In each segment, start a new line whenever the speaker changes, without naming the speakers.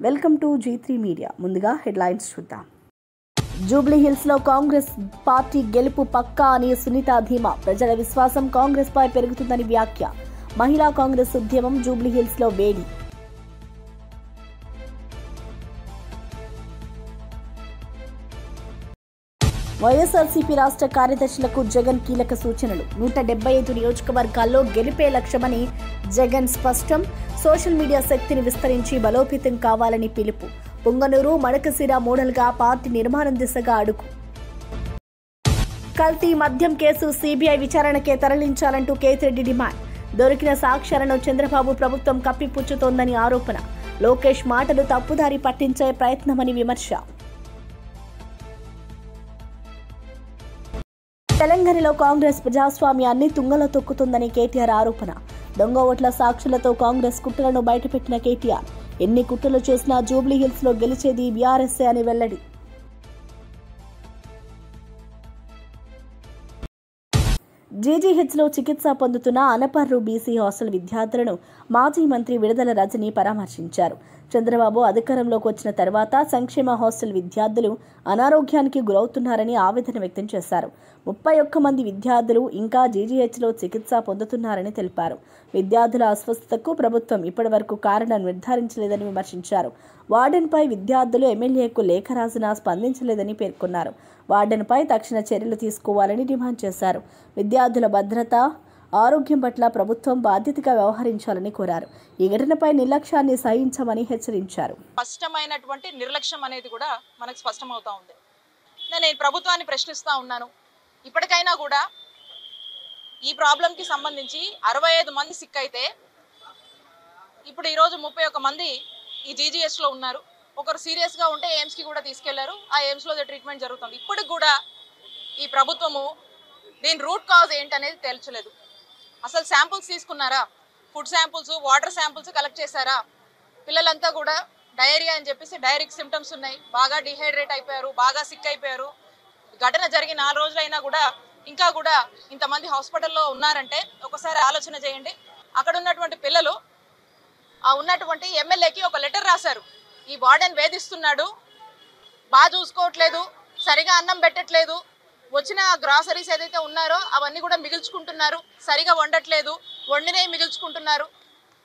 Welcome to G3 media. ముందుగా headlines చూద్దాం. Jubilee hills లో కాంగ్రెస్ పార్టీ గెలుపు పక్కా అని సునీత ధీమా. ప్రజల విశ్వాసం కాంగ్రెస్ పై పెరుగుతుందని వ్యాఖ్య. మహిళా కాంగ్రెస్ ఉద్యమం జూబ్లీ హిల్స్ లో వేడి. వైఎస్ఆర్సీపీ రాష్ట్ర కార్యదర్శులకు జగన్ కీలక సూచనలు. 175 నియోజకవర్గాల్లో గెలిపే లక్ష్యమని జగన్ స్పష్టం. సోషల్ మీడియా శక్తిని విస్తరించి బలోపేతం కావాలని పిలుపు. పుంగనూరు మడకశిర మోడల్గా పార్టీ నిర్మాణం దిశగా అడుగు. కల్తీ మద్యం కేసు సీబీఐ విచారణకే తరలించాలంటూ కేతిరెడ్డి డిమాండ్. దొరికిన సాక్ష్యాలను చంద్రబాబు ప్రభుత్వం కప్పిపుచ్చుతోందని ఆరోపణ. లోకేష్ మాటలు తప్పుదారి పట్టించే ప్రయత్నమని విమర్శ. తెలంగాణలో కాంగ్రెస్ ప్రజాస్వామ్యాన్ని తుంగలో తొక్కుతుందని కేటీఆర్ ఆరోపణ. దొంగ ఓట్ల సాక్షులతో కాంగ్రెస్ కుట్రలను బయటపెట్టిన కేటీఆర్. ఎన్ని కుట్రలు చేసినా జూబ్లీ హిల్స్ లో గెలిచేది బీఆర్ఎస్ఏ అని వెల్లడి. జీజీహెచ్ లో చికిత్స పొందుతున్న అనపర్రు బీసీ హాస్టల్ విద్యార్థులను మాజీ మంత్రి విడుదల రజని పరామర్శించారు. చంద్రబాబు అధికారంలోకి వచ్చిన తర్వాత సంక్షేమ హాస్టల్ విద్యార్థులు అనారోగ్యానికి గురవుతున్నారని ఆవేదన వ్యక్తం చేశారు. 31 మంది విద్యార్థులు ఇంకా జీజీహెచ్లో చికిత్స పొందుతున్నారని తెలిపారు. విద్యార్థుల అస్వస్థతకు ప్రభుత్వం ఇప్పటివరకు కారణం నిర్ధారించలేదని విమర్శించారు. వార్డెన్పై విద్యార్థులు ఎమ్మెల్యేకు లేఖ రాసినా స్పందించలేదని పేర్కొన్నారు. వార్డెన్పై తక్షణ చర్యలు తీసుకోవాలని డిమాండ్ చేశారు. విద్యార్థుల భద్రత, ఆరోగ్యం పట్ల ప్రభుత్వం బాధ్యతగా వ్యవహరించాలని కోరారు. ఈ ఘటనపై నిర్లక్ష్యాన్ని సహించమని హెచ్చరించారు.
స్పష్టమైనటువంటి నిర్లక్ష్యం అనేది కూడా మనకు స్పష్టమవుతా ఉంది. నేను ప్రభుత్వాన్ని ప్రశ్నిస్తా ఉన్నాను. ఇప్పటికైనా కూడా ఈ ప్రాబ్లంకి సంబంధించి 65 మంది సిక్ అయితే ఇప్పుడు ఈరోజు 31 మంది ఈ జీజీఎస్లో ఉన్నారు. ఒకరు సీరియస్గా ఉంటే ఎయిమ్స్కి కూడా తీసుకెళ్లారు. ఆ ఎయిమ్స్లో ట్రీట్మెంట్ జరుగుతుంది. ఇప్పటికి కూడా ఈ ప్రభుత్వము దీని రూట్ కాజ్ ఏంటనేది తేల్చలేదు. అసలు శాంపుల్స్ తీసుకున్నారా? Food samples, water samples collect చేశారా? పిల్లలంతా కూడా డయేరియా అని చెప్పేసి డైరిక్ సిమ్టమ్స్ ఉన్నాయి. బాగా డిహైడ్రేట్ అయిపోయారు, బాగా సిక్ అయిపోయారు. ఘటన జరిగి 4 రోజులైనా కూడా ఇంకా కూడా ఇంతమంది హాస్పిటల్లో ఉన్నారంటే ఒకసారి ఆలోచన చేయండి. అక్కడ ఉన్నటువంటి పిల్లలు ఆ ఉన్నటువంటి ఎమ్మెల్యేకి ఒక లెటర్ రాశారు. ఈ వార్డెన్ వేధిస్తున్నాడు, బాగా చూసుకోవట్లేదు, సరిగా అన్నం పెట్టట్లేదు, వచ్చిన గ్రాసరీస్ ఏదైతే ఉన్నారో అవన్నీ కూడా మిగిల్చుకుంటున్నారు, సరిగా వండట్లేదు, వండినవి మిగిల్చుకుంటున్నారు,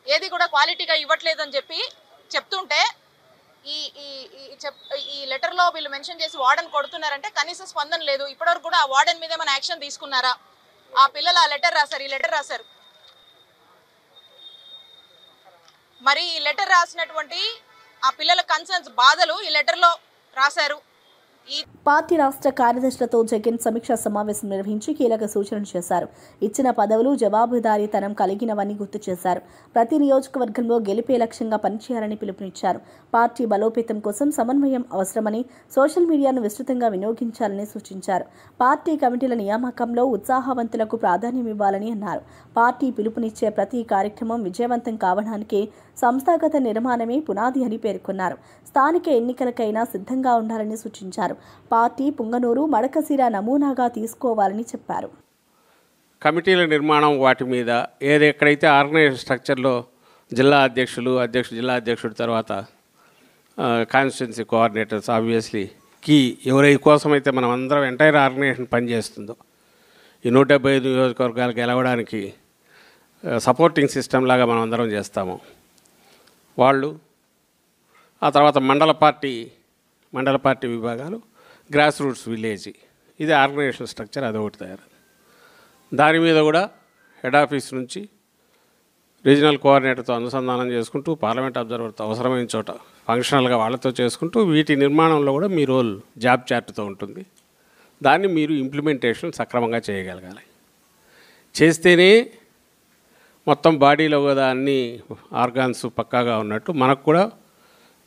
ఏది కూడా క్వాలిటీగా ఇవ్వట్లేదు అని చెప్పి చెప్తుంటే ఈ లెటర్లో వీళ్ళు మెన్షన్ చేసి వార్డెన్ కొడుతున్నారంటే కనీస స్పందన లేదు. ఇప్పటివరకు కూడా ఆ వార్డెన్ మీద ఏమైనా యాక్షన్ తీసుకున్నారా? ఆ పిల్లలు ఆ లెటర్ రాశారు, ఈ లెటర్ రాశారు. మరి ఈ లెటర్ రాసినటువంటి ఆ పిల్లల కన్సర్న్స్, బాధలు ఈ లెటర్లో రాశారు.
పార్టీ రాష్ట్ర కార్యదర్శులతో జగన్ సమీక్షా సమావేశం నిర్వహించి కీలక సూచనలు చేశారు. ఇచ్చిన పదవులు జవాబుదారీతనం కలిగినవని గుర్తు చేశారు. ప్రతి నియోజకవర్గంలో గెలిపే లక్ష్యంగా పనిచేయాలని పిలుపునిచ్చారు. పార్టీ బలోపేతం కోసం సమన్వయం అవసరమని, సోషల్ మీడియాను విస్తృతంగా వినియోగించాలని సూచించారు. పార్టీ కమిటీల నియామకంలో ఉత్సాహవంతులకు ప్రాధాన్యం ఇవ్వాలని అన్నారు. పార్టీ పిలుపునిచ్చే ప్రతి కార్యక్రమం విజయవంతం కావడానికి సంస్థాగత నిర్మాణమే పునాది అని పేర్కొన్నారు. స్థానిక ఎన్నికలకైనా సిద్ధంగా ఉండాలని సూచించారు. పార్టీ పుంగనూరు, మడకశిర నమూనాగా తీసుకోవాలని చెప్పారు.
కమిటీల నిర్మాణం, వాటి మీద ఎక్కడైతే ఆర్గనైజేషన్ స్ట్రక్చర్లో జిల్లా జిల్లా అధ్యక్షుడి తర్వాత కాన్స్టిట్యున్సీ కోఆర్డినేటర్స్ ఆబ్వియస్లీ కీ ఎవరి కోసమైతే మనం అందరం ఎంటైర్ ఆర్గనైజేషన్ పనిచేస్తుందో ఈ 175 నియోజకవర్గాలు గెలవడానికి సపోర్టింగ్ సిస్టమ్ లాగా మనం అందరం చేస్తాము. వాళ్ళు ఆ తర్వాత మండల పార్టీ విభాగాలు, గ్రాస్ రూట్స్ విలేజ్, ఇది ఆర్గనైజేషన్ స్ట్రక్చర్, అదొకటి తయారు. దాని మీద కూడా హెడ్ ఆఫీస్ నుంచి రీజనల్ కోఆర్డినేటర్తో అనుసంధానం చేసుకుంటూ, పార్లమెంట్ అబ్జర్వర్తో అవసరమైన చోట ఫంక్షనల్గా వాళ్ళతో చేసుకుంటూ, వీటి నిర్మాణంలో కూడా మీ రోల్ జాబ్ చార్ట్తో ఉంటుంది. దాన్ని మీరు ఇంప్లిమెంటేషన్ సక్రమంగా చేయగలగాలి. చేస్తేనే మొత్తం బాడీలో కదా అన్ని ఆర్గాన్స్ పక్కాగా ఉన్నట్టు మనకు కూడా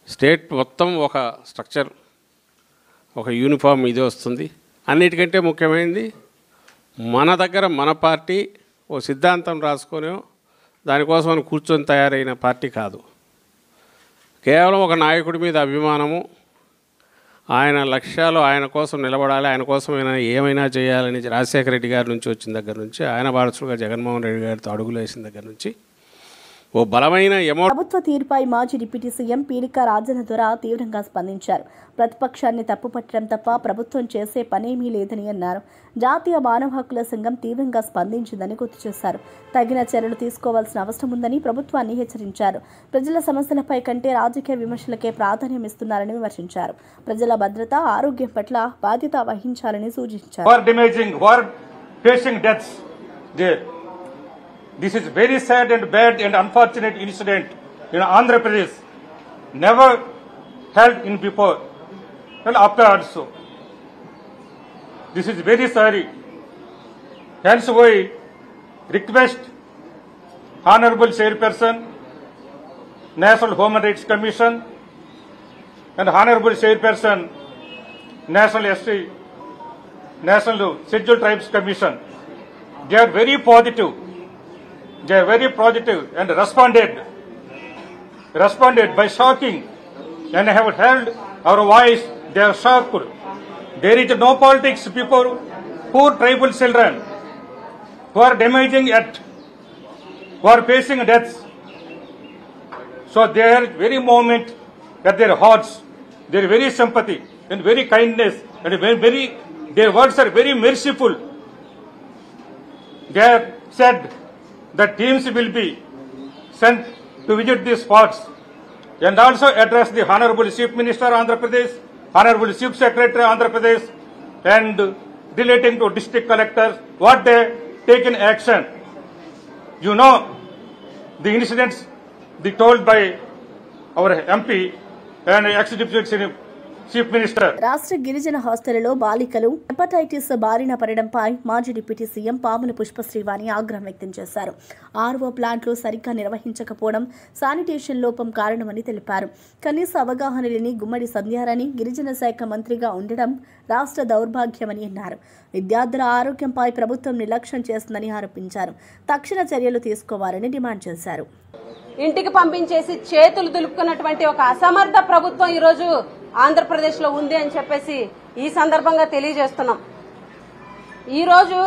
స్టేట్ మొత్తం ఒక స్ట్రక్చర్, ఒక యూనిఫామ్ ఇది వస్తుంది. అన్నిటికంటే ముఖ్యమైనది మన దగ్గర మన పార్టీ ఓ సిద్ధాంతం రాసుకొని దానికోసం కూర్చొని తయారైన పార్టీ కాదు. కేవలం ఒక నాయకుడి మీద అభిమానము, ఆయన లక్ష్యాలు ఆయన కోసం నిలబడాలి, ఆయన కోసం ఏమైనా చేయాలని రాజశేఖర రెడ్డి గారి నుంచి వచ్చిన దగ్గర నుంచి, ఆయన వారసులుగా జగన్మోహన్ రెడ్డి గారితో అడుగులు వేసిన దగ్గర నుంచి ఓ బలమైన
ప్రభుత్వ తీరుపై మాజీ డిప్యూటీ సీఎం పీడిక రాజన్న దొర తీవ్రంగా స్పందించారు. ప్రతిపక్షాన్ని తప్పుపట్టడం తప్ప ప్రభుత్వం చేసే పనేమీ లేదని అన్నారు. జాతీయ మానవ హక్కుల సంఘం తీవ్రంగా స్పందించిందని గుర్తు చేశారు. తగిన చర్యలు తీసుకోవాల్సిన అవసరం ఉందని ప్రభుత్వాన్ని హెచ్చరించారు. ప్రజల సమస్యలపై కంటే రాజకీయ విమర్శలకే ప్రాధాన్యం ఇస్తున్నారని విమర్శించారు. ప్రజల భద్రత, ఆరోగ్యం పట్ల బాధ్యత వహించాలని సూచించారు.
This is very sad and bad and unfortunate incident in Andhra Pradesh, never held in before and after also. This is very sorry. Hence we request Honorable Chairperson, National Human Rights Commission and Honorable Chairperson, National SC, National Scheduled Tribes Commission. They are very positive. They are very positive and responded by shocking and have held our voice. They are shocked. There is no politics before poor tribal children who are damaging at, who are facing deaths. So they are very moment at their hearts. There is very sympathy and very kindness and very their words are very merciful. They have said that teams will be sent to visit these spots and also address the Honorable Chief Minister Andhra Pradesh, Honorable Chief Secretary Andhra Pradesh, and relating to district collectors, what they taken action. You know the incidents told by our MP and ex-deputy Chief Minister.
రాష్ట్ర గిరిజన హాస్టళ్లలో బాలికలు hepatitis బారిన పడడంపై మాజీ deputy CM పాముల పుష్పశ్రీవాణి ఆగ్రహం వ్యక్తం చేశారు. RO ప్లాంట్లు సరిగ్గా నిర్వహించకపోవడం, శానిటేషన్ లోపం కారణమని తెలిపారు. కనీస అవగాహన లేని గుమ్మడి సంధ్యారాణి గిరిజన శాఖ మంత్రిగా ఉండడం రాష్ట్ర దౌర్భాగ్యమని అన్నారు. విద్యార్థుల ఆరోగ్యంపై ప్రభుత్వం నిర్లక్ష్యం చేస్తుందని ఆరోపించారు. తక్షణ చర్యలు తీసుకోవాలని డిమాండ్ చేశారు.
ఇంటికి పంపించేసి చేతులు దులుపుకున్నటువంటి ఒక అసమర్థ ప్రభుత్వం ఈరోజు ఆంధ్రప్రదేశ్ లో ఉంది అని చెప్పేసి ఈ సందర్భంగా తెలియజేస్తున్నాం. ఈరోజు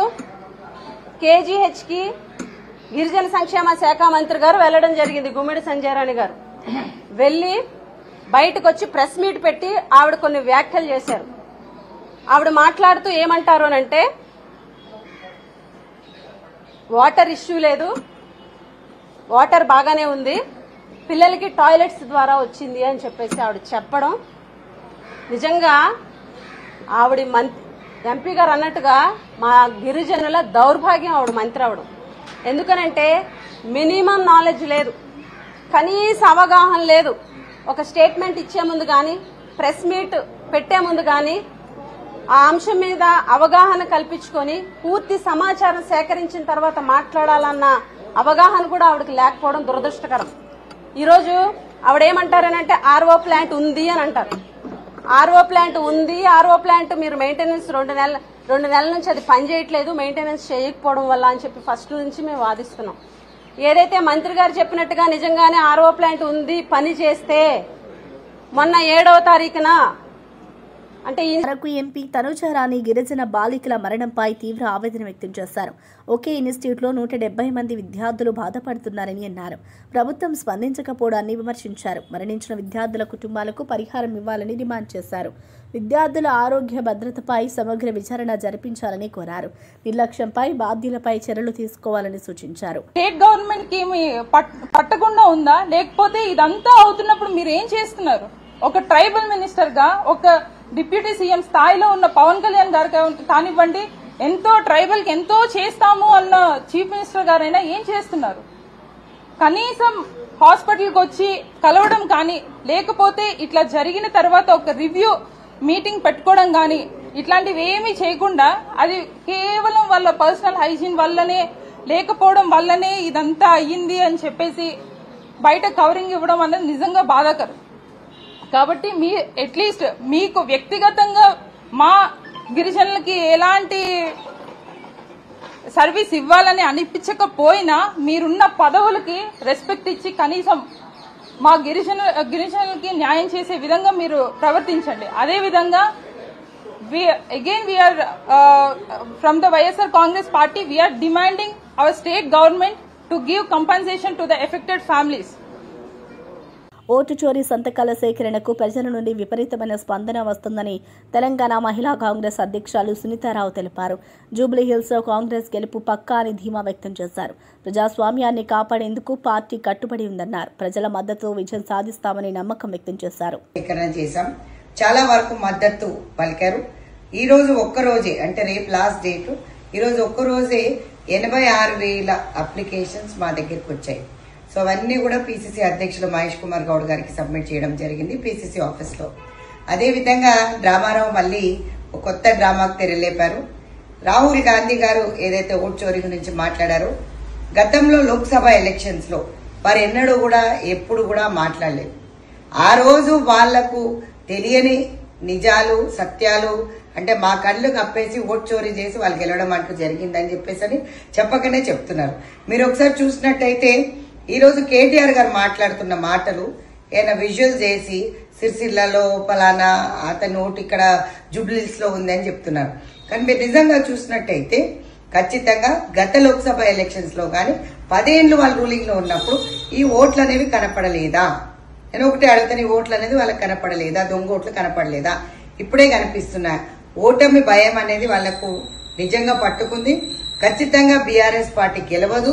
కేజీహెచ్ కి గిరిజన సంక్షేమ శాఖ మంత్రి గారు వెళ్లడం జరిగింది. గుమ్మిడి సంజయరాణి గారు వెళ్లి బయటకు వచ్చి ప్రెస్ మీట్ పెట్టి ఆవిడ కొన్ని వ్యాఖ్యలు చేశారు. ఆవిడ మాట్లాడుతూ ఏమంటారు అంటే, వాటర్ ఇష్యూ లేదు, వాటర్ బాగానే ఉంది, పిల్లలకి టాయిలెట్స్ ద్వారా వచ్చింది అని చెప్పేసి ఆవిడ చెప్పడం నిజంగా ఆవిడ ఎంపీ గారు అన్నట్టుగా మా గిరిజనుల దౌర్భాగ్యం ఆవిడ మంత్రి అవడం. ఎందుకనంటే మినిమం నాలెడ్జ్ లేదు, కనీస అవగాహన లేదు. ఒక స్టేట్మెంట్ ఇచ్చే ముందు కానీ, ప్రెస్ మీట్ పెట్టే ముందు కానీ ఆ అంశం మీద అవగాహన కల్పించుకొని పూర్తి సమాచారం సేకరించిన తర్వాత మాట్లాడాలన్న అవగాహన కూడా ఆవిడకి లేకపోవడం దురదృష్టకరం. ఈరోజు ఆవిడేమంటారనంటే ఆర్ఓ ప్లాంట్ ఉంది అని అంటారు. ఆర్ఓ ప్లాంట్ ఉంది, ఆర్ఓ ప్లాంట్ మీరు మెయింటెనెన్స్ 2 నెలల నుంచి అది పనిచేయట్లేదు, మెయింటెనెన్స్ చేయకపోవడం వల్ల అని చెప్పి ఫస్ట్ నుంచి మేము వాదిస్తున్నాం. ఏదైతే మంత్రి గారు చెప్పినట్టుగా నిజంగానే ఆర్ఓ ప్లాంట్ ఉంది, పని చేస్తే మొన్న 7వ తారీఖున అంటే
వరకు ఎంపీ తనుజారాణి గిరిజన బాలికల మరణంపై తీవ్ర ఆవేదన వ్యక్తం చేశారు. ఒకే ఇన్స్టిట్యూట్లో 170 మంది విద్యార్థులు బాధపడుతున్నారని అన్నారు. ప్రభుత్వం స్పందించకపోవడాన్ని విమర్శించారు. మరణించిన విద్యార్థుల కుటుంబాలకు పరిహారం ఇవ్వాలని డిమాండ్ చేశారు. విద్యార్థుల ఆరోగ్య భద్రతపై సమగ్ర విచారణ జరిపించాలని కోరారు. నిర్లక్ష్యంపై బాధ్యులపై చర్యలు తీసుకోవాలని సూచించారు.
స్టేట్ గవర్నమెంట్ కి పట్టకుండా ఉందా, లేకపోతే ఇదంతా అవుతున్నప్పుడు మీరు ఏం చేస్తున్నారు? ఒక ట్రైబల్ మినిస్టర్ గా, ఒక డిప్యూటీ సీఎం స్థాయిలో ఉన్న పవన్ కళ్యాణ్ గారు కానివ్వండి, ఎంతో ట్రైబల్ కి ఎంతో చేస్తాము అన్న చీఫ్ మినిస్టర్ గారైనా ఏం చేస్తున్నారు? కనీసం హాస్పిటల్కి వచ్చి కలవడం కానీ, లేకపోతే ఇట్లా జరిగిన తర్వాత ఒక రివ్యూ మీటింగ్ పెట్టుకోవడం కానీ, ఇట్లాంటివి ఏమీ చేయకుండా అది కేవలం వాళ్ళ పర్సనల్ హైజీన్ వల్లనే, లేకపోవడం వల్లనే ఇదంతా అయ్యింది అని చెప్పేసి బయట కవరింగ్ ఇవ్వడం అనేది నిజంగా బాధాకరం. కాబట్టి మీ అట్లీస్ట్ మీకు వ్యక్తిగతంగా మా గిరిజనులకి ఎలాంటి సర్వీస్ ఇవ్వాలని అనిపించకపోయినా మీరున్న పదవులకి రెస్పెక్ట్ ఇచ్చి కనీసం మా గిరిజనులకి న్యాయం చేసే విధంగా మీరు ప్రవర్తించండి. అదేవిధంగా we are from the YSR Congress Party we are demanding our state government to give compensation to the affected families.
Vote చోరీ సంతకాల సేకరణకు ప్రజల నుండి విపరీతమైన స్పందన వస్తుందని తెలంగాణ మహిళా కాంగ్రెస్ అధ్యక్షురాలు సునీతారావు తెలిపారు. జూబ్లీహిల్స్లో కాంగ్రెస్ గెలుపు పక్కా అని ధీమా వ్యక్తం చేశారు. ప్రజాస్వామ్యాన్ని కాపాడేందుకు పార్టీ కట్టుబడి ఉందన్నారు. ప్రజల మద్దతు విజయం సాధిస్తామని నమ్మకం వ్యక్తం చేశారు.
చాలా వరకు మద్దతు పలికారు. ఈ రోజు ఒక్కరోజే అంటే రేపు లాస్ట్ డేట్, ఈ రోజు ఒక్కరోజే 86,000 అప్లికేషన్స్ మా దగ్గరికి వచ్చాయి. సో అవన్నీ కూడా పీసీసీ అధ్యక్షులు మహేష్ కుమార్ గౌడ్ గారికి సబ్మిట్ చేయడం జరిగింది పీసీసీ ఆఫీస్లో. అదేవిధంగా డ్రామారావు మళ్ళీ ఒక కొత్త డ్రామాకు తెరలేపారు. రాహుల్ గాంధీ గారు ఏదైతే ఓటు చోరీ గురించి మాట్లాడారో, గతంలో లోక్సభ ఎలక్షన్స్ లో వారు ఎన్నడూ కూడా ఎప్పుడు కూడా మాట్లాడలేదు. ఆ రోజు వాళ్లకు తెలియని నిజాలు సత్యాలు అంటే మా కళ్ళు కప్పేసి ఓటు చోరీ చేసి వాళ్ళు గెలవడం అంటూ జరిగిందని చెప్పేసి చెప్పకనే చెప్తున్నారు. మీరు ఒకసారి చూసినట్టయితే ఈ రోజు కేటీఆర్ గారు మాట్లాడుతున్న మాటలు ఏమైనా విజువల్ చేసి సిరిసిల్లలో పలానా అతని ఓటు ఇక్కడ జూబ్లీహిల్స్ లో ఉంది అని చెప్తున్నారు. కానీ మీరు నిజంగా చూసినట్టయితే ఖచ్చితంగా గత లోక్సభ ఎలక్షన్స్ లో కానీ 10 ఏళ్లు వాళ్ళు రూలింగ్ లో ఉన్నప్పుడు ఈ ఓట్లు అనేవి కనపడలేదా? నేను ఒకటి అడుగుతాను, ఈ ఓట్లు అనేది వాళ్ళకి కనపడలేదా? దొంగ ఓట్లు కనపడలేదా? ఇప్పుడే కనిపిస్తున్నాయి. ఓటమి భయం అనేది వాళ్లకు నిజంగా పట్టుకుంది. ఖచ్చితంగా బీఆర్ఎస్ పార్టీ గెలవదు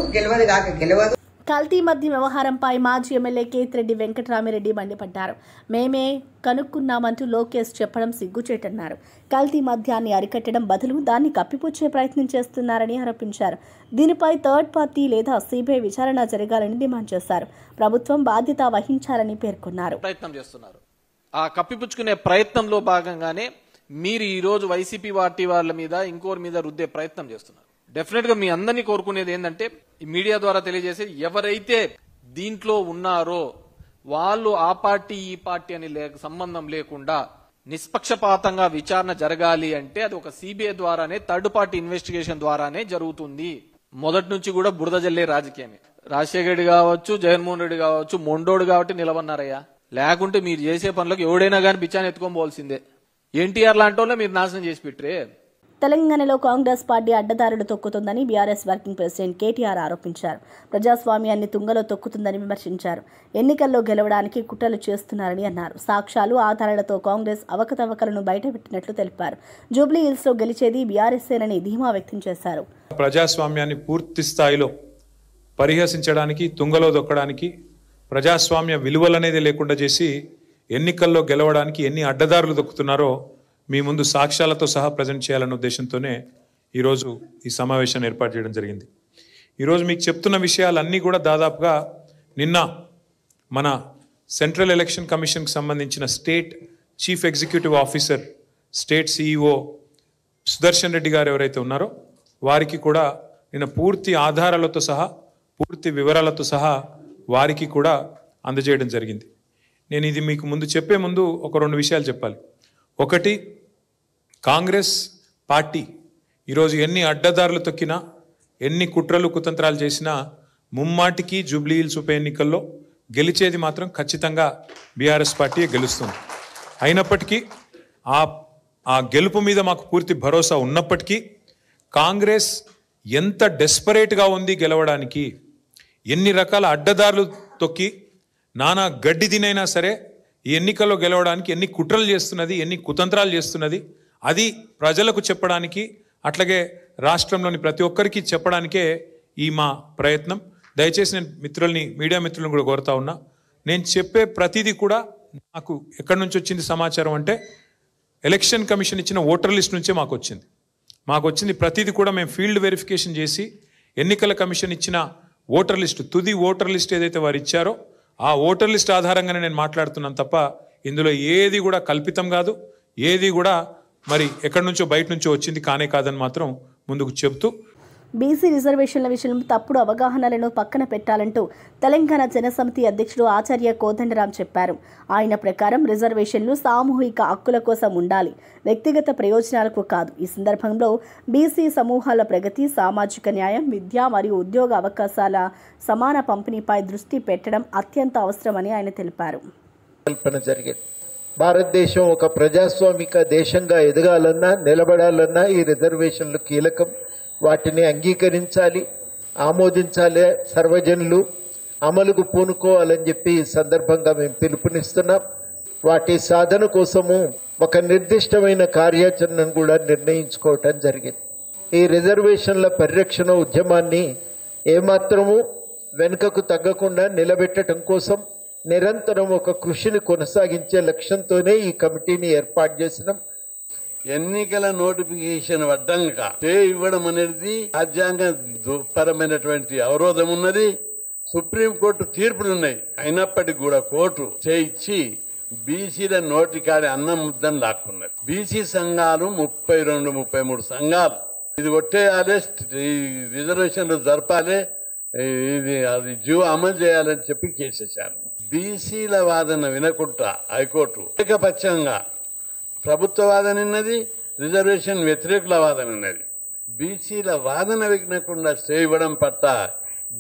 కాక గెలవదు.
కల్తీ మద్యం వ్యవహారంపై మాజీ ఎమ్మెల్యే కేతిరెడ్డి వెంకటరామిరెడ్డి మండిపడ్డారు. మేమే కనుక్కున్నామంటూ లోకేష్ చెప్పడం సిగ్గుచేటన్నారు. కల్తీ మద్యాన్ని అరికట్టడం బదులు దాన్ని కప్పిపుచ్చే ప్రయత్నం చేస్తున్నారని ఆరోపించారు. దీనిపై థర్డ్ పార్టీ లేదా సిబిఐ విచారణ జరగాలని డిమాండ్ చేశారు. ప్రభుత్వం బాధ్యత వహించాలని పేర్కొన్నారు.
ఆ కప్పిపుచ్చుకునే ప్రయత్నంలో భాగంగానే మీరు ఈ రోజు వైసీపీ పార్టీ వాళ్ళ మీద ఇంకోరి మీద రుద్దే ప్రయత్నం చేస్తున్నారు. డెఫినెట్ గా మీ అందరినీ కోరుకునేది ఏంటంటే ఈ మీడియా ద్వారా తెలియజేసేది, ఎవరైతే దీంట్లో ఉన్నారో వాళ్ళు ఆ పార్టీ ఈ పార్టీ అని సంబంధం లేకుండా నిష్పక్షపాతంగా విచారణ జరగాలి అంటే అది ఒక సిబిఐ ద్వారానే, థర్డ్ పార్టీ ఇన్వెస్టిగేషన్ ద్వారానే జరుగుతుంది. మొదటి నుంచి కూడా బురద జల్లే రాజకీయమే. రాజశేఖర రెడ్డి కావచ్చు, జగన్మోహన్ రెడ్డి కావచ్చు, మొండోడు కాబట్టి నిలవన్నారయ్యా. లేకుంటే మీరు చేసే పనులకు ఎవడైనా కానీ బిచ్చాన్ని ఎత్తుకొని పోవాల్సిందే. ఎన్టీఆర్ లాంటి వాళ్ళే మీరు నాశనం చేసి పెట్టరే.
తెలంగాణలో కాంగ్రెస్ పార్టీ అడ్డదారులు తొక్కుతుందని బీఆర్ఎస్ వర్కింగ్ ప్రెసిడెంట్ కేటీఆర్ ఆరోపించారు. ప్రజాస్వామ్యాన్ని తుంగలో తొక్కుతుందని విమర్శించారు. ఎన్నికల్లో గెలవడానికి కుట్రలు చేస్తున్నారని అన్నారు. సాక్ష్యాలు ఆధారాలతో కాంగ్రెస్ అవకతవకలను బయటపెట్టినట్లు తెలిపారు. జూబ్లీహిల్స్ లో గెలిచేది బీఆర్ఎస్ఏనని ధీమా వ్యక్తం చేశారు.
ప్రజాస్వామ్యాన్ని పూర్తి స్థాయిలో పరిహసించడానికి, తుంగలో దొక్కడానికి, ప్రజాస్వామ్య విలువలనేది లేకుండా చేసి ఎన్నికల్లో గెలవడానికి ఎన్ని అడ్డదారులు దొక్కుతున్నారో మీ ముందు సాక్ష్యాలతో సహా ప్రజెంట్ చేయాలన్న ఉద్దేశంతోనే ఈరోజు ఈ సమావేశాన్ని ఏర్పాటు చేయడం జరిగింది. ఈరోజు మీకు చెప్తున్న విషయాలన్నీ కూడా దాదాపుగా నిన్న మన సెంట్రల్ ఎలక్షన్ కమిషన్కి సంబంధించిన state chief executive officer, state CEO Sudarshan Reddy గారు ఎవరైతే ఉన్నారో వారికి కూడా నిన్న పూర్తి ఆధారాలతో సహా, పూర్తి వివరాలతో సహా వారికి కూడా అందజేయడం జరిగింది. నేను ఇది మీకు ముందు చెప్పే ముందు ఒక 2 విషయాలు చెప్పాలి. ఒకటి, కాంగ్రెస్ పార్టీ ఈరోజు ఎన్ని అడ్డదారులు తొక్కినా, ఎన్ని కుట్రలు కుతంత్రాలు చేసినా ముమ్మాటికి జూబ్లీహిల్స్ ఉప ఎన్నికల్లో గెలిచేది మాత్రం ఖచ్చితంగా బీఆర్ఎస్ పార్టీయే గెలుస్తుంది. అయినప్పటికీ ఆ గెలుపు మీద మాకు పూర్తి భరోసా ఉన్నప్పటికీ కాంగ్రెస్ ఎంత డెస్పరేట్గా ఉంది గెలవడానికి, ఎన్ని రకాల అడ్డదారులు తొక్కి నానా గడ్డి తినైనా సరే ఈ ఎన్నికల్లో గెలవడానికి ఎన్ని కుట్రలు చేస్తున్నది, ఎన్ని కుతంత్రాలు చేస్తున్నది, అది ప్రజలకు చెప్పడానికి, అట్లాగే రాష్ట్రంలోని ప్రతి ఒక్కరికి చెప్పడానికే ఈ మా ప్రయత్నం. దయచేసి నేను మీడియా మిత్రులను కూడా కోరుతా ఉన్నా, నేను చెప్పే ప్రతిదీ కూడా నాకు ఎక్కడి నుంచి వచ్చింది సమాచారం అంటే ఎలక్షన్ కమిషన్ ఇచ్చిన ఓటర్ లిస్ట్ నుంచే మాకు వచ్చింది. ప్రతిదీ కూడా మేము ఫీల్డ్ వెరిఫికేషన్ చేసి ఎన్నికల కమిషన్ ఇచ్చిన ఓటర్ లిస్టు, తుది ఓటర్ లిస్ట్ ఏదైతే వారు ఇచ్చారో ఆ ఓటర్ లిస్ట్ ఆధారంగానే నేను మాట్లాడుతున్నాను తప్ప ఇందులో ఏది కూడా కల్పితం కాదు, ఏది కూడా మరి ఎక్కడి నుంచో బయట నుంచో వచ్చింది కానే కాదని మాత్రం ముందుకు చెబుతూ,
బీసీ రిజర్వేషన్ల విషయంలో తప్పుడు అవగాహనలను పక్కన పెట్టాలంటూ తెలంగాణ జనసమితి అధ్యక్షుడు ఆచార్య కోదండరాం చెప్పారు. ఆయన ప్రకారం రిజర్వేషన్లు సామూహిక హక్కుల కోసం ఉండాలి, వ్యక్తిగత ప్రయోజనాలకు కాదు. ఈ సందర్భంలో బీసీ సమూహాల ప్రగతి, సామాజిక న్యాయం, విద్య మరియు ఉద్యోగ అవకాశాల సమాన పంపిణీపై దృష్టి పెట్టడం అత్యంత అవసరమని ఆయన తెలిపారు.
భారతదేశం ఒక ప్రజాస్వామిక దేశంగా ఎదగాలన్నా, నిలబడాలన్నా ఈ రిజర్వేషన్లు కీలకం. వాటిని అంగీకరించాలి. ఆమోదించాలి, సర్వజనులు అమలుకు పూనుకోవాలని చెప్పి ఈ సందర్భంగా మేము పిలుపునిస్తున్నాం. వాటి సాధన కోసము ఒక నిర్దిష్టమైన కార్యాచరణను కూడా నిర్ణయించుకోవటం జరిగింది. ఈ రిజర్వేషన్ల పరిరక్షణ ఉద్యమాన్ని ఏమాత్రము వెనుకకు తగ్గకుండా నిలబెట్టడం కోసం నిరంతరం ఒక కృషిని కొనసాగించే లక్ష్యంతోనే ఈ కమిటీని ఏర్పాటు చేసినాం.
ఎన్నికల నోటిఫికేషన్ అడ్డంగా ఇవ్వడం అనేది రాజ్యాంగపరమైనటువంటి అవరోధం ఉన్నది. సుప్రీంకోర్టు తీర్పులున్నాయి. అయినప్పటికీ కూడా కోర్టు ఇచ్చి బీసీల నోటికాడి అన్నం ముద్దను లాక్కున్నది. బీసీ సంఘాలు 32-33 సంఘాలు ఇది కొట్టేయాలి, రిజర్వేషన్లు జరపాలి, అది అమలు చేయాలని చెప్పి కేసేశారు. బీసీల వాదన వినకుండా హైకోర్టు ఏకపక్షంగా ప్రభుత్వ వాదన ఉన్నది, రిజర్వేషన్ వ్యతిరేకుల వాదన ఉన్నది. బీసీల వాదన వినకుండా స్టే ఇవ్వడం పట్ల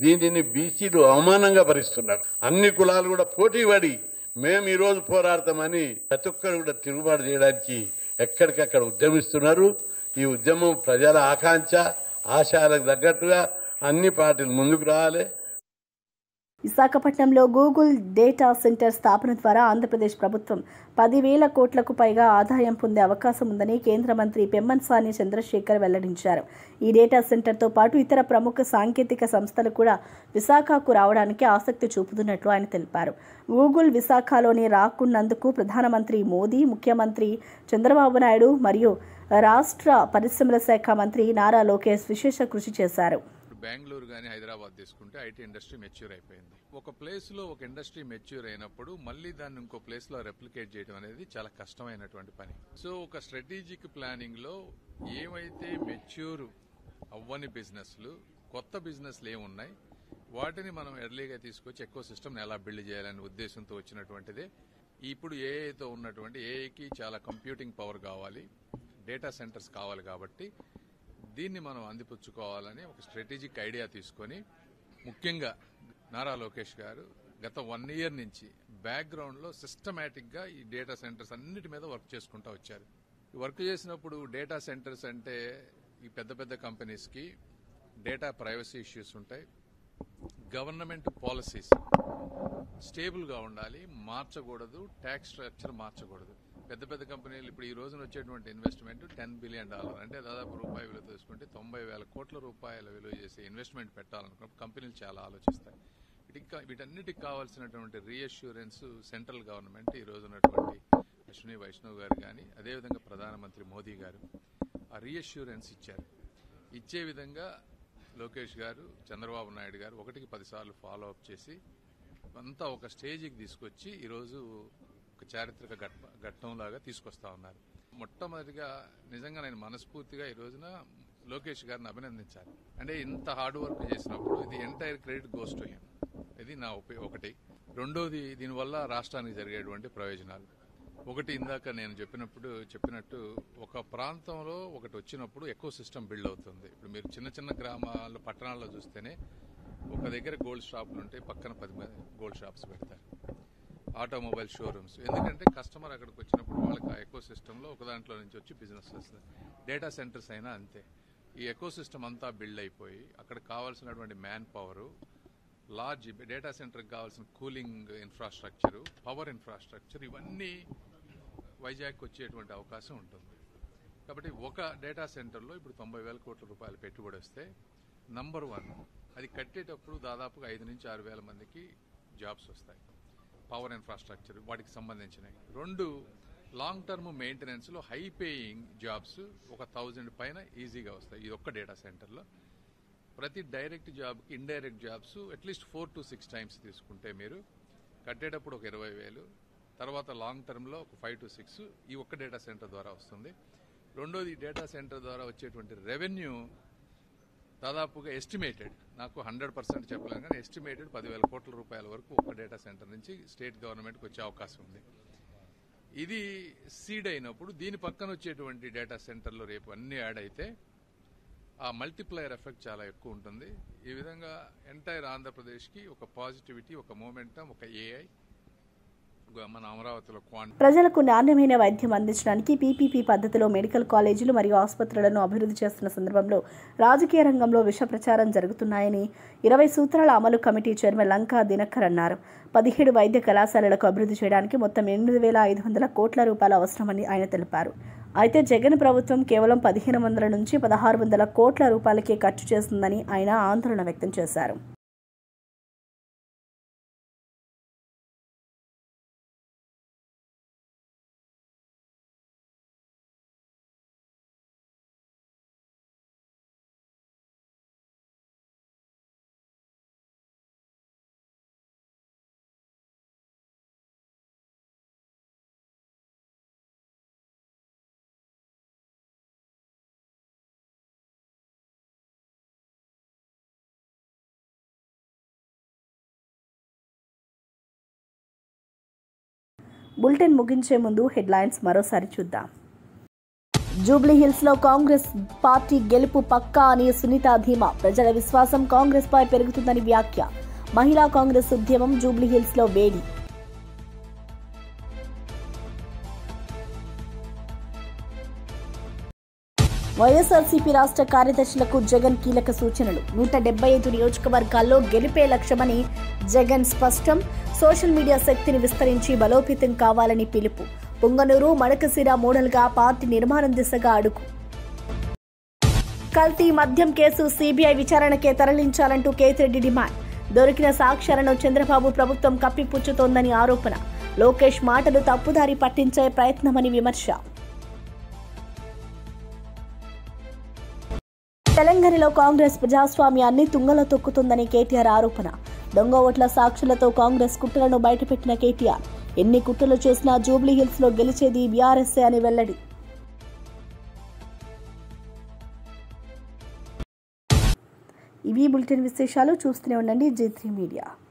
దీనిని బీసీలు అవమానంగా భరిస్తున్నారు. అన్ని కులాలు కూడా పోటీ పడి మేము ఈ రోజు పోరాడతామని ప్రతి ఒక్కరు కూడా తిరుగుబాటు చేయడానికి ఎక్కడికక్కడ ఉద్యమిస్తున్నారు. ఈ ఉద్యమం ప్రజల ఆకాంక్ష, ఆశయాలకు తగ్గట్టుగా అన్ని పార్టీలు ముందుకు రావాలి.
విశాఖపట్నంలో గూగుల్ డేటా సెంటర్ స్థాపన ద్వారా ఆంధ్రప్రదేశ్ ప్రభుత్వం 10,000 కోట్లకు పైగా ఆదాయం పొందే అవకాశం ఉందని కేంద్ర మంత్రి పెమ్మసాని చంద్రశేఖర్ వెల్లడించారు. ఈ డేటా సెంటర్తో పాటు ఇతర ప్రముఖ సాంకేతిక సంస్థలు కూడా విశాఖకు రావడానికి ఆసక్తి చూపుతున్నట్లు ఆయన తెలిపారు. గూగుల్ విశాఖలోని రాకున్నందుకు ప్రధానమంత్రి మోదీ, ముఖ్యమంత్రి చంద్రబాబు నాయుడు మరియు రాష్ట్ర పరిశ్రమల శాఖ మంత్రి నారా లోకేష్ విశేష కృషి చేశారు.
బెంగళూరు కానీ హైదరాబాద్ తీసుకుంటే ఐటీ ఇండస్ట్రీ మెచ్యూర్ అయిపోయింది. ఒక ప్లేస్లో ఒక ఇండస్ట్రీ మెచ్యూర్ అయినప్పుడు మళ్ళీ దాన్ని ఇంకో ప్లేస్లో రెప్లికేట్ చేయడం అనేది చాలా కష్టమైనటువంటి పని. సో ఒక స్ట్రాటజిక్ ప్లానింగ్లో ఏమైతే మెచ్యూర్ అవ్వని బిజినెస్లు, కొత్త బిజినెస్లు ఏమున్నాయి వాటిని మనం ఎర్లీగా తీసుకొచ్చి ఎకో సిస్టమ్ని ఎలా బిల్డ్ చేయాలనే ఉద్దేశంతో వచ్చినటువంటిదే. ఇప్పుడు ఏఐతో ఉన్నటువంటి ఏఐకి చాలా కంప్యూటింగ్ పవర్ కావాలి, డేటా సెంటర్స్ కావాలి. కాబట్టి దీన్ని మనం అందిపుచ్చుకోవాలని ఒక స్ట్రాటజిక్ ఐడియా తీసుకొని ముఖ్యంగా నారా లోకేష్ గారు గత 1 year నుంచి బ్యాక్గ్రౌండ్లో సిస్టమేటిక్గా ఈ డేటా సెంటర్స్ అన్నిటి మీద వర్క్ చేసుకుంటూ వచ్చారు. ఈ వర్క్ చేసినప్పుడు డేటా సెంటర్స్ అంటే ఈ పెద్ద పెద్ద కంపెనీస్కి డేటా ప్రైవసీ ఇష్యూస్ ఉంటాయి. గవర్నమెంట్ పాలసీస్ స్టేబుల్గా ఉండాలి, మార్చకూడదు, ట్యాక్స్ స్ట్రక్చర్ మార్చకూడదు. పెద్ద పెద్ద కంపెనీలు ఇప్పుడు ఈ రోజున వచ్చేటువంటి ఇన్వెస్ట్మెంట్ $10 billion అంటే దాదాపు రూపాయి విలువ తీసుకుంటే 90,000 కోట్ల రూపాయల విలువ చేసే ఇన్వెస్ట్మెంట్ పెట్టాలనుకున్నప్పుడు కంపెనీలు చాలా ఆలోచిస్తాయి. వీటన్నిటికి కావాల్సినటువంటి రీఅష్యూరెన్స్ సెంట్రల్ గవర్నమెంట్ ఈ రోజు ఉన్నటువంటి అశ్విని వైష్ణవ్ గారు కానీ అదేవిధంగా ప్రధానమంత్రి మోదీ గారు ఆ రీఅష్యూరెన్స్ ఇచ్చారు. ఇచ్చే విధంగా లోకేష్ గారు, చంద్రబాబు నాయుడు గారు 1కి 10 సార్లు ఫాలో అప్ చేసి అంతా ఒక స్టేజ్కి తీసుకొచ్చి ఈరోజు ఒక చారిత్రక ఘట్టంలాగా తీసుకొస్తా ఉన్నారు. మొట్టమొదటిగా నిజంగా నేను మనస్ఫూర్తిగా ఈ రోజున లోకేష్ గారిని అభినందించాలి. అంటే ఇంత హార్డ్ వర్క్ చేసినప్పుడు ఇది entire credit goes to him. ఇది నా ఒకటి. రెండోది దీనివల్ల రాష్ట్రానికి జరిగేటువంటి ప్రయోజనాలు. ఒకటి ఇందాక నేను చెప్పినట్టు ఒక ప్రాంతంలో ఒకటి వచ్చినప్పుడు ఎకో సిస్టమ్ బిల్డ్ అవుతుంది. ఇప్పుడు మీరు చిన్న చిన్న గ్రామాల్లో, పట్టణాల్లో చూస్తేనే ఒక దగ్గర గోల్డ్ షాపులు ఉంటాయి, పక్కన 10 గోల్డ్ షాప్స్ పెడతారు. ఆటోమొబైల్ షోరూమ్స్, ఎందుకంటే కస్టమర్ అక్కడికి వచ్చినప్పుడు వాళ్ళకి ఆ ఎకో సిస్టంలో ఒక దాంట్లో నుంచి వచ్చి బిజినెస్ వస్తుంది. డేటా సెంటర్స్ అయినా అంతే. ఈ ఎకో సిస్టమ్ అంతా బిల్డ్ అయిపోయి అక్కడ కావాల్సినటువంటి మ్యాన్ పవర్, లార్జ్ డేటా సెంటర్కి కావాల్సిన కూలింగ్ ఇన్ఫ్రాస్ట్రక్చర్, పవర్ ఇన్ఫ్రాస్ట్రక్చర్ ఇవన్నీ వైజాగ్కి వచ్చేటువంటి అవకాశం ఉంటుంది. కాబట్టి ఒక డేటా సెంటర్లో ఇప్పుడు 90,000 కోట్ల రూపాయలు పెట్టుబడి వస్తే నంబర్ 1 అది కట్టేటప్పుడు దాదాపుగా 5 నుంచి 6 వేల మందికి జాబ్స్ వస్తాయి. పవర్ ఇన్ఫ్రాస్ట్రక్చర్ వాటికి సంబంధించినవి. 2 లాంగ్ టర్మ్ మెయింటెనెన్స్లో హై పేయింగ్ జాబ్స్ ఒక 1000 పైన ఈజీగా వస్తాయి ఈ ఒక్క డేటా సెంటర్లో. ప్రతి డైరెక్ట్ జాబ్కి indirect jobs at least 4 to 6 times తీసుకుంటే మీరు కట్టేటప్పుడు ఒక 20,000, తర్వాత లాంగ్ టర్మ్లో ఒక 5 to 6 ఈ ఒక్క డేటా సెంటర్ ద్వారా వస్తుంది. రెండోది డేటా సెంటర్ ద్వారా వచ్చేటువంటి రెవెన్యూ దాదాపుగా ఎస్టిమేటెడ్, నాకు 100% చెప్పలేను కానీ ఎస్టిమేటెడ్ 10,000 కోట్ల రూపాయల వరకు ఒక డేటా సెంటర్ నుంచి స్టేట్ గవర్నమెంట్కి వచ్చే అవకాశం ఉంది. ఇది సీడ్ అయినప్పుడు దీని పక్కన వచ్చేటువంటి డేటా సెంటర్లో రేపు అన్ని యాడ్ అయితే ఆ మల్టిప్లయర్ ఎఫెక్ట్ చాలా ఎక్కువ ఉంటుంది. ఈ విధంగా ఎంటైర్ ఆంధ్రప్రదేశ్కి ఒక పాజిటివిటీ, ఒక మూమెంటం, ఒక ఏఐ మన అమరావతిలో
ప్రజలకు నాణ్యమైన వైద్యం అందించడానికి పీపీపీ పద్ధతిలో మెడికల్ కాలేజీలు మరియు ఆసుపత్రులను అభివృద్ధి చేస్తున్న సందర్భంలో రాజకీయ రంగంలో విష ప్రచారం జరుగుతున్నాయని 20 సూత్రాల అమలు కమిటీ చైర్మన్ లంకా దినకర్ అన్నారు. 17 వైద్య కళాశాలలకు అభివృద్ధి చేయడానికి మొత్తం 8,500 కోట్ల రూపాయలు అవసరమని ఆయన తెలిపారు. అయితే జగన్ ప్రభుత్వం కేవలం 1,500 నుంచి 1,600 కోట్ల రూపాయలకే ఖర్చు చేస్తుందని ఆయన ఆందోళన వ్యక్తం చేశారు. బులెటిన్ ముగించే ముందు హెడ్లైన్స్ మరోసారి చూద్దాం. జూబ్లీహిల్స్లో కాంగ్రెస్ పార్టీ గెలుపు పక్కా అని సునీత ధీమా. ప్రజల విశ్వాసం కాంగ్రెస్ పై పెరుగుతుందని వ్యాఖ్య. మహిళా కాంగ్రెస్ ఉద్యమం జూబ్లీహిల్స్లో వేడి. వైఎస్ఆర్సీపీ రాష్ట్ర కార్యదర్శులకు జగన్ కీలక సూచనలు. 175 నియోజకవర్గాల్లో గెలిపే లక్ష్యమని జగన్ స్పష్టం. సోషల్ మీడియా శక్తిని విస్తరించి బలోపేతం కావాలని పిలుపు. పొంగనూరు, మడకశిర మోడల్గా పార్టీ నిర్మాణం దిశగా అడుగు. కల్తీ మద్యం కేసు సీబీఐ విచారణకే తరలించాలంటూ కేతిరెడ్డి డిమాండ్. దొరికిన సాక్ష్యాలను చంద్రబాబు ప్రభుత్వం కప్పిపుచ్చుతోందని ఆరోపణ. లోకేష్ మాటలు తప్పుదారి పట్టించే ప్రయత్నమని విమర్శ. తెలంగాణలో కాంగ్రెస్ ప్రజాస్వామ్యాన్ని తుంగలో తొక్కుతుందని కేటీఆర్ ఆరోపణ. దొంగ ఓట్ల సాక్షులతో కాంగ్రెస్ కుట్రలను బయటపెట్టిన కేటీఆర్. ఎన్ని కుట్రలు చేసినా జూబ్లీహిల్స్లో గెలిచేది బీఆర్ఎస్ఏ అని వెల్లడి. ఇవి బులెటిన్ విశేషాలు. చూస్తూనే ఉండండి G3 మీడియా.